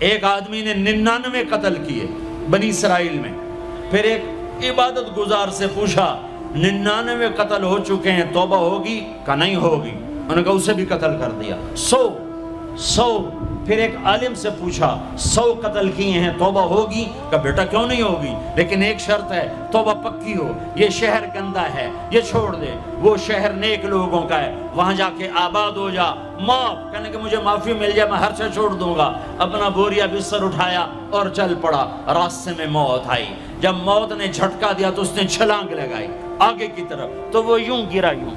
ایک آدمی نے 99 قتل کیے بنی اسرائیل میں. پھر ایک عبادت گزار سے پوچھا 99 قتل ہو چکے ہیں توبہ ہوگی؟ کہ نہیں ہوگی. انہوں نے کہا اسے بھی قتل کر دیا. 100. پھر ایک عالم سے پوچھا 100 قتل کیے ہیں توبہ ہوگی؟ کہ بیٹا کیوں نہیں ہوگی، لیکن ایک شرط ہے توبہ پکی ہو. یہ شہر گندا ہے، یہ چھوڑ دے. وہ شہر نیک لوگوں کا ہے، وہاں جا کے آباد ہو جا. معاف کہنے کہ مجھے معافی مل جائے میں ہر چیز چھوڑ دوں گا. اپنا بوریا بستر اٹھایا اور چل پڑا. راستے میں موت آئی. جب موت نے جھٹکا دیا تو اس نے چھلانگ لگائی آگے کی طرف، تو وہ یوں گرا، یوں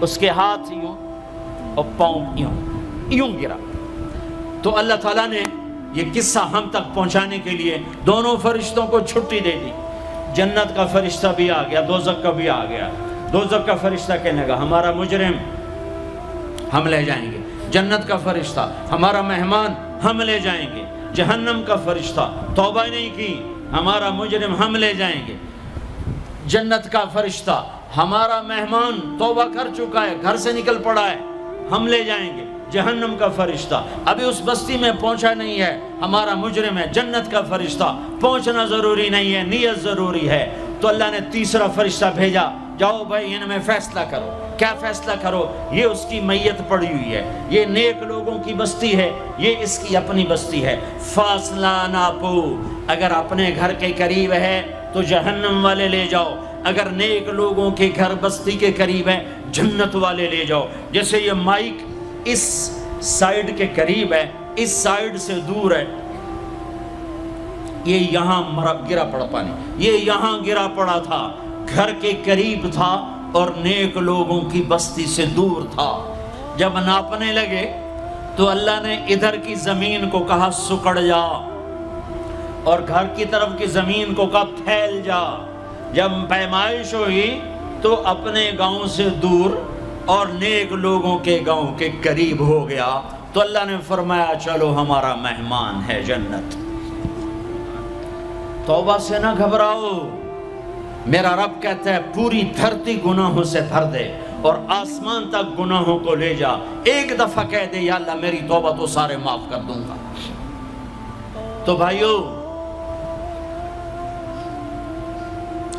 اس کے ہاتھ یوں اور پاؤں یوں گرا. تو اللہ تعالیٰ نے یہ قصہ ہم تک پہنچانے کے لیے دونوں فرشتوں کو چھٹی دے دی. جنت کا فرشتہ بھی آ گیا، دوزخ کا بھی آ گیا. دوزخ کا فرشتہ کہنے لگا ہمارا مجرم ہم لے جائیں گے. جنت کا فرشتہ ہمارا مہمان ہم لے جائیں گے. جہنم کا فرشتہ توبہ نہیں کی ہمارا مجرم ہم لے جائیں گے. جنت کا فرشتہ ہمارا مہمان توبہ کر چکا ہے، گھر سے نکل پڑا ہے، ہم لے جائیں گے. جہنم کا فرشتہ ابھی اس بستی میں پہنچا نہیں ہے، ہمارا مجرم ہے. جنت کا فرشتہ پہنچنا ضروری نہیں ہے، نیت ضروری ہے. تو اللہ نے تیسرا فرشتہ بھیجا، جاؤ بھائی ان میں فیصلہ کرو. کیا فیصلہ کرو؟ یہ اس کی میت پڑی ہوئی ہے، یہ نیک لوگوں کی بستی ہے، یہ اس کی اپنی بستی ہے. فاصلہ ناپو، اگر اپنے گھر کے قریب ہے تو جہنم والے لے جاؤ، اگر نیک لوگوں کے گھر بستی کے قریب ہے جنت والے لے جاؤ. جیسے یہ مائک اس سائیڈ کے قریب ہے، اس سائیڈ سے دور ہے. یہ یہاں گرا پڑا پانی، یہ یہاں گرا پڑا تھا، گھر کے قریب تھا اور نیک لوگوں کی بستی سے دور تھا. جب ناپنے لگے تو اللہ نے ادھر کی زمین کو کہا سکڑ جا، اور گھر کی طرف کی زمین کو کہا پھیل جا. جب پیمائش ہوئی تو اپنے گاؤں سے دور اور نیک لوگوں کے گاؤں کے قریب ہو گیا. تو اللہ نے فرمایا چلو ہمارا مہمان ہے جنت. توبہ سے نہ گھبراؤ، میرا رب کہتا ہے پوری دھرتی گناہوں سے بھر دے اور آسمان تک گناہوں کو لے جا. ایک دفعہ کہہ دے یا اللہ میری توبہ تو سارے معاف کر دوں گا. تو بھائیو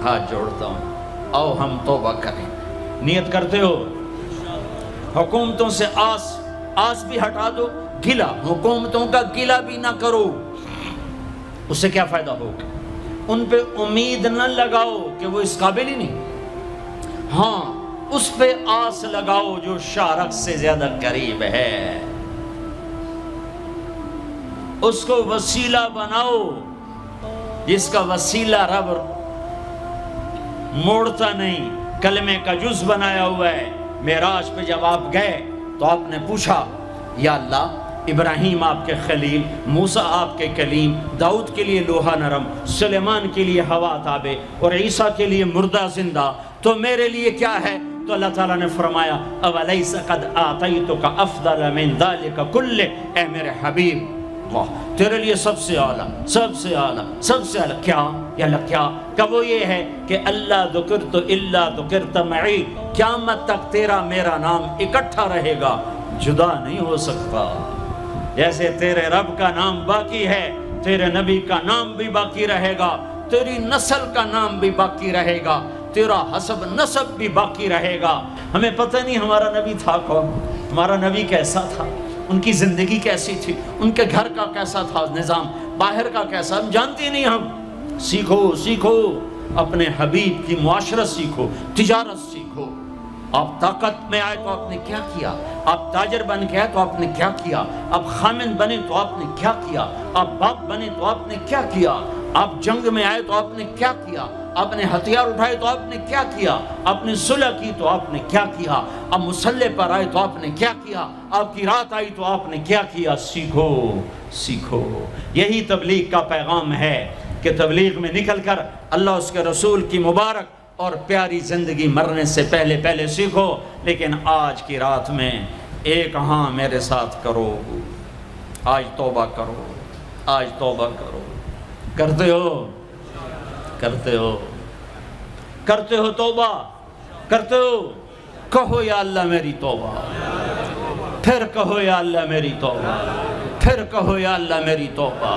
ہاتھ جوڑتا ہوں، آؤ ہم توبہ کریں. نیت کرتے ہو؟ حکومتوں سے آس بھی ہٹا دو، گلا حکومتوں کا گلا بھی نہ کرو. اس سے کیا فائدہ ہوگا؟ ان پہ امید نہ لگاؤ کہ وہ اس قابل ہی نہیں. ہاں اس پہ آس لگاؤ جو شارک سے زیادہ قریب ہے. اس کو وسیلہ بناؤ جس کا وسیلہ رب موڑتا نہیں، کلمے کا جز بنایا ہوا ہے. معراج پہ جب آپ گئے تو آپ نے پوچھا یا اللہ ابراہیم آپ کے خلیل، موسیٰ آپ کے کلیم، داؤد کے لیے لوہا نرم، سلیمان کے لیے ہوا تابع اور عیسیٰ کے لیے مردہ زندہ، تو میرے لیے کیا ہے؟ تو اللہ تعالیٰ نے فرمایا اولیس قد آتیتک افضل من ذلک کل، اے میرے حبیب واہ تیرے لیے سب سے اعلیٰ، سب سے اعلیٰ، سب سے اعلیٰ کیا؟ یا اللہ کیا؟ کہ وہ یہ ہے کہ اللہ ذکرت الا ذکرت معی، قیامت تک تیرا میرا نام اکٹھا رہے گا، جدا نہیں ہو سکتا. جیسے تیرے رب کا نام باقی ہے، تیرے نبی کا نام بھی باقی رہے گا، تیری نسل کا نام بھی باقی رہے گا، تیرا حسب نسب بھی باقی رہے گا. ہمیں پتہ نہیں ہمارا نبی تھا کون، ہمارا نبی کیسا تھا، ان کی زندگی کیسی تھی، ان کے گھر کا کیسا تھا نظام، باہر کا کیسا، ہم جانتے نہیں. ہم سیکھو اپنے حبیب کی معاشرت سیکھو، تجارت سیکھو. آپ طاقت میں آئے تو آپ نے کیا کیا، آپ تاجر بن کے آئے تو آپ نے کیا کیا، آپ خامن بنے تو آپ نے کیا کیا، آپ باپ بنے تو آپ نے کیا کیا، آپ جنگ میں آئے تو آپ نے کیا کیا، آپ نے ہتھیار اٹھائے تو آپ نے کیا کیا، آپ نے صلح کی تو آپ نے کیا کیا، آپ مسلح پر آئے تو آپ نے کیا کیا، آپ کی رات آئی تو آپ نے کیا کیا. سیکھو. یہی تبلیغ کا پیغام ہے کہ تبلیغ میں نکل کر اللہ اس کے رسول کی مبارک اور پیاری زندگی مرنے سے پہلے سیکھو. لیکن آج کی رات میں ایک ہاں میرے ساتھ کرو، آج توبہ کرو، آج توبہ کرو. کرتے ہو توبہ کرتے ہو؟ کہو یا اللہ میری توبہ، پھر کہو یا اللہ میری توبہ، پھر کہو یا اللہ میری توبہ۔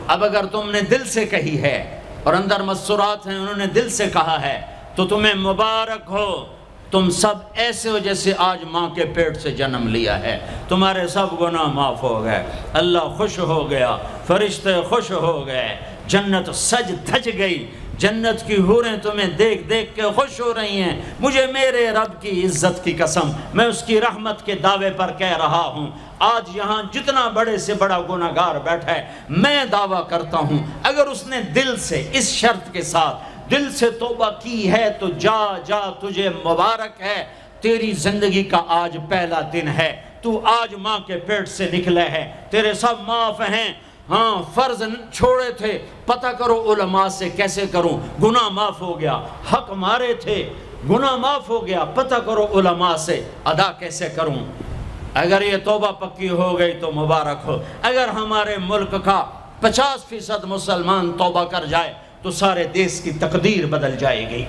اب اگر تم نے دل سے کہی ہے اور اندر مسرات ہیں انہوں نے دل سے کہا ہے تو تمہیں مبارک ہو، تم سب ایسے ہو جیسے آج ماں کے پیٹ سے جنم لیا ہے، تمہارے سب گناہ معاف ہو گئے، اللہ خوش ہو گیا، فرشتے خوش ہو گئے، جنت سج دھج گئی، جنت کی حوریں تمہیں دیکھ دیکھ کے خوش ہو رہی ہیں۔ مجھے میرے رب کی عزت کی قسم، میں اس کی رحمت کے دعوے پر کہہ رہا ہوں، آج یہاں جتنا بڑے سے بڑا گناہگار بیٹھا ہے، میں دعویٰ کرتا ہوں اگر اس نے دل سے اس شرط کے ساتھ دل سے توبہ کی ہے تو جا جا تجھے مبارک ہے، تیری زندگی کا آج پہلا دن ہے، تو آج ماں کے پیٹ سے نکلے ہے، تیرے سب معاف ہیں۔ ہاں فرض چھوڑے تھے، پتہ کرو علماء سے کیسے کروں، گناہ معاف ہو گیا، حق مارے تھے گناہ معاف ہو گیا، پتہ کرو علماء سے ادا کیسے کروں۔ اگر یہ توبہ پکی ہو گئی تو مبارک ہو۔ اگر ہمارے ملک کا 50% مسلمان توبہ کر جائے تو سارے دیش کی تقدیر بدل جائے گی۔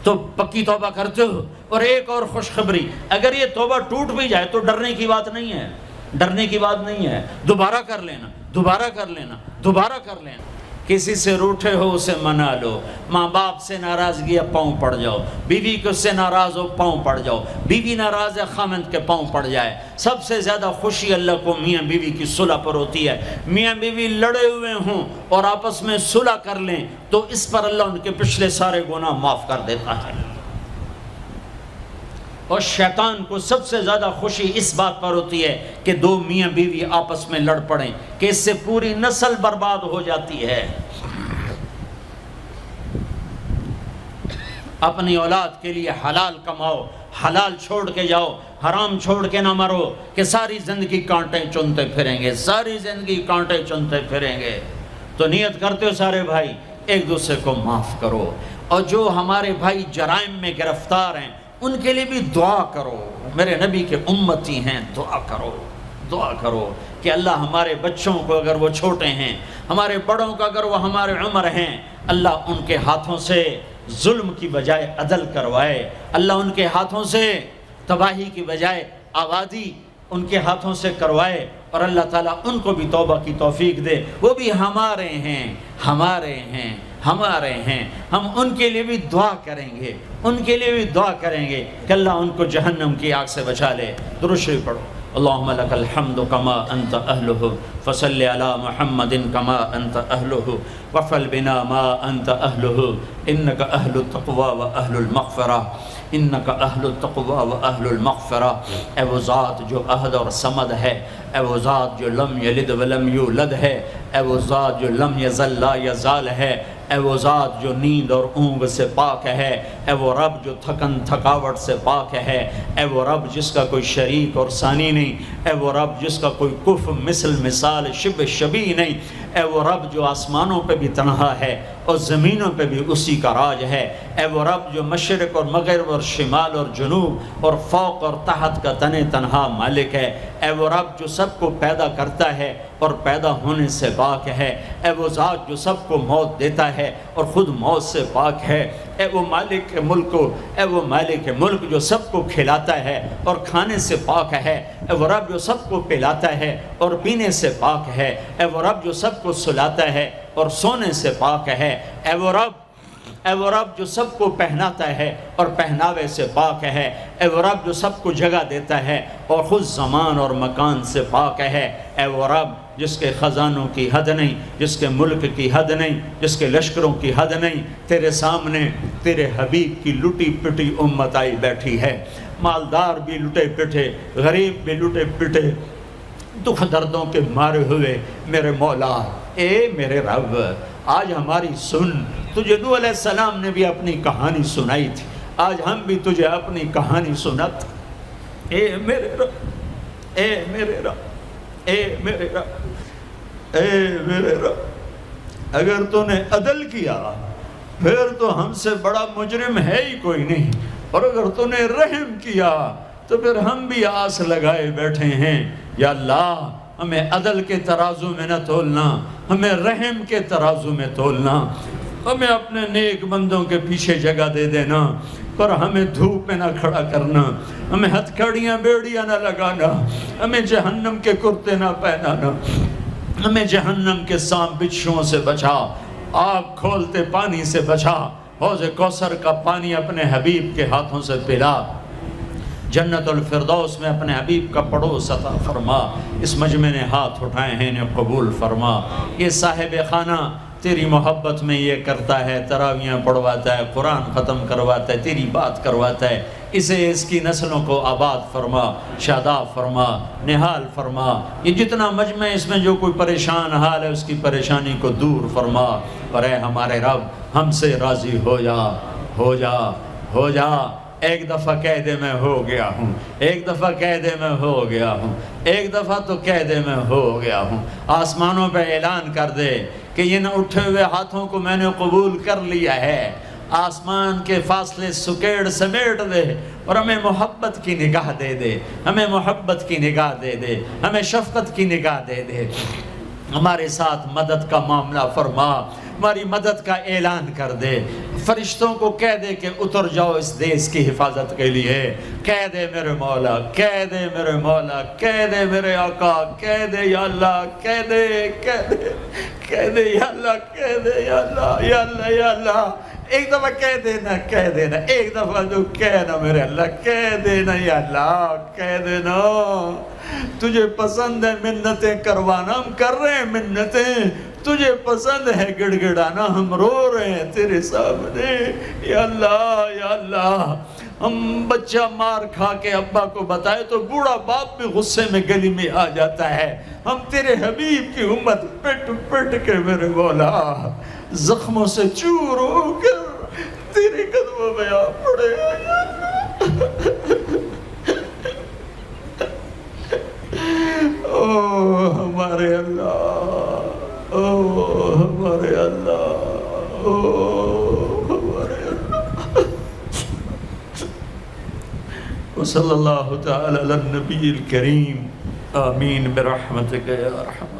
تو پکی توبہ کرتے ہو۔ اور ایک اور خوشخبری، اگر یہ توبہ ٹوٹ بھی جائے تو ڈرنے کی بات نہیں ہے، ڈرنے کی بات نہیں ہے، دوبارہ کر لینا، دوبارہ کر لینا، دوبارہ کر لینا۔ کسی سے روٹھے ہو اسے منا لو، ماں باپ سے ناراضگی ہے پاؤں پڑ جاؤ، بیوی کو سے ناراض ہو پاؤں پڑ جاؤ، بیوی ناراض ہے خامند کے پاؤں پڑ جائے۔ سب سے زیادہ خوشی اللہ کو میاں بیوی کی صلح پر ہوتی ہے۔ میاں بیوی لڑے ہوئے ہوں اور آپس میں صلح کر لیں تو اس پر اللہ ان کے پچھلے سارے گناہ معاف کر دیتا ہے۔ اور شیطان کو سب سے زیادہ خوشی اس بات پر ہوتی ہے کہ دو میاں بیوی آپس میں لڑ پڑیں، کہ اس سے پوری نسل برباد ہو جاتی ہے۔ اپنی اولاد کے لیے حلال کماؤ، حلال چھوڑ کے جاؤ، حرام چھوڑ کے نہ مرو کہ ساری زندگی کانٹے چنتے پھریں گے، ساری زندگی کانٹے چنتے پھریں گے۔ تو نیت کرتے ہو سارے بھائی ایک دوسرے کو معاف کرو، اور جو ہمارے بھائی جرائم میں گرفتار ہیں ان کے لیے بھی دعا کرو، میرے نبی کے امتی ہیں، دعا کرو، دعا کرو کہ اللہ ہمارے بچوں کو اگر وہ چھوٹے ہیں، ہمارے بڑوں کو اگر وہ ہمارے عمر ہیں، اللہ ان کے ہاتھوں سے ظلم کی بجائے عدل کروائے، اللہ ان کے ہاتھوں سے تباہی کی بجائے آبادی ان کے ہاتھوں سے کروائے، اور اللہ تعالیٰ ان کو بھی توبہ کی توفیق دے۔ وہ بھی ہمارے ہیں، ہمارے ہیں، ہمارے ہیں، ہم ان کے لیے بھی دعا کریں گے، ان کے لیے بھی دعا کریں گے کہ اللہ ان کو جہنم کی آگ سے بچا لے۔ درود شریف پڑھو۔ اللہم لک الحمد کما انت اہلہ فصل علی محمد کما انت اہلہ وفعل بنا ما انت اہلہ انک اہل التقوی و اہل المغفرہ، انک اہل التقوی و اہل المغفرہ۔ اے وہ ذات جو احد اور صمد ہے، اے وہ ذات جو لم یلد ولم یولد ہے، اے وہ ذات جو لم یزل لا یزال ہے، اے وہ ذات جو نیند اور اونگ سے پاک ہے، اے وہ رب جو تھکن تھکاوٹ سے پاک ہے، اے وہ رب جس کا کوئی شریک اور ثانی نہیں، اے وہ رب جس کا کوئی کف مثل مثال شبہ شبیہ نہیں، اے وہ رب جو آسمانوں پہ بھی تنہا ہے اور زمینوں پہ بھی اسی کا راج ہے، اے وہ رب جو مشرق اور مغرب اور شمال اور جنوب اور فوق اور تحت کا تنہا مالک ہے، اے وہ رب جو سب کو پیدا کرتا ہے اور پیدا ہونے سے پاک ہے، اے وہ ذات جو سب کو موت دیتا ہے اور خود موت سے پاک ہے، اے وہ مالک ملک، اے وہ مالک ملک جو سب کو کھلاتا ہے اور کھانے سے پاک ہے، اے وہ رب جو سب کو پلاتا ہے اور پینے سے پاک ہے، اے وہ رب جو سب کو سلاتا ہے اور سونے سے پاک ہے، اے وہ رب جو سب کو پہناتا ہے اور پہناوے سے پاک ہے، اے وہ رب جو سب کو جگہ دیتا ہے اور خود زمان اور مکان سے پاک ہے، اے وہ رب جس کے خزانوں کی حد نہیں، جس کے ملک کی حد نہیں، جس کے لشکروں کی حد نہیں، تیرے سامنے تیرے حبیب کی لٹی پٹی امت آئی بیٹھی ہے، مالدار بھی لٹے پٹے، غریب بھی لٹے پٹے، دکھ دردوں کے مارے ہوئے میرے مولا، اے میرے رب آج ہماری سن۔ تجھے نوح علیہ السلام نے بھی اپنی کہانی سنائی تھی، آج ہم بھی تجھے اپنی کہانی سنات۔ اے میرے رب، اے میرے رب، اے میرے رب، اے میرے رب، اگر تو نے عدل کیا پھر تو ہم سے بڑا مجرم ہے ہی کوئی نہیں، اور اگر تو نے رحم کیا تو پھر ہم بھی آس لگائے بیٹھے ہیں۔ یا اللہ ہمیں عدل کے ترازو میں نہ تولنا، ہمیں رحم کے ترازو میں تولنا۔ ہمیں اپنے نیک بندوں کے پیچھے جگہ دے دینا، پر ہمیں دھوپ میں نہ کھڑا کرنا، ہمیں ہتھکڑیاں بیڑیاں نہ لگانا، ہمیں جہنم کے کرتے نہ پہنانا، ہمیں جہنم کے سانپ بچھوؤں سے بچا، آگ کھولتے پانی سے بچا، حوض کوثر کا پانی اپنے حبیب کے ہاتھوں سے پلا، جنت الفردوس میں اپنے حبیب کا پڑوس عطا فرما، اس مجمع نے ہاتھ اٹھائے ہیں انہیں قبول فرما۔ یہ صاحب خانہ تیری محبت میں یہ کرتا ہے، تراویاں پڑھواتا ہے، قرآن ختم کرواتا ہے، تیری بات کرواتا ہے، اسے اس کی نسلوں کو آباد فرما، شاداب فرما، نحال فرما۔ یہ جتنا مجمع اس میں جو کوئی پریشان حال ہے اس کی پریشانی کو دور فرما، اور اے ہمارے رب ہم سے راضی ہو جا، ہو جا، ہو جا۔ ایک دفعہ قیدے میں ہو گیا ہوں، ایک دفعہ قیدے میں ہو گیا ہوں، ایک دفعہ تو قیدے میں ہو گیا ہوں۔ آسمانوں پہ اعلان کر دے کہ ان اٹھے ہوئے ہاتھوں کو میں نے قبول کر لیا ہے، آسمان کے فاصلے سکیڑ سمیٹ دے اور ہمیں محبت کی نگاہ دے دے، ہمیں محبت کی نگاہ دے دے، ہمیں شفقت کی نگاہ دے دے، ہمارے ساتھ مدد کا معاملہ فرما، ہماری مدد کا اعلان کر دے، فرشتوں کو کہہ دے کہ اتر جاؤ اس دیس کی حفاظت کے لیے، کہہ دے میرے مولا، کہہ دے میرے مولا، کہہ دے میرے آقا، کہہ دے یا اللہ، کہہ دے، کہہ دے، کہہ دے یا اللہ، کہہ دے یا اللہ، یا اللہ، یا اللہ۔ ایک دفعہ کہہ دینا، کہہ دینا، ایک دفعہ جو کہنا میرے اللہ، کہہ دینا یا اللہ، کہہ دینا۔ تجھے پسند ہے منتیں کروانا، ہم کر رہے ہیں منتیں، تجھے پسند ہے گڑ گڑانا، ہم رو رہے ہیں تیرے سامنے، یا اللہ، یا اللہ۔ ہم بچہ مار کھا کے ابا کو بتائے تو بوڑھا باپ بھی غصے میں گلی میں آ جاتا ہے، ہم تیرے حبیب کی امت پٹ پٹ کے میرے مولا زخموں سے چور ہو کر تیرے قدموں میں آ پڑے، او ہمارے اللہ، او ہمارے اللہ، او ہمارے اللہ۔ وصلی اللہ تعالی علی النبی الکریم، آمین برحمتک یا ارحم۔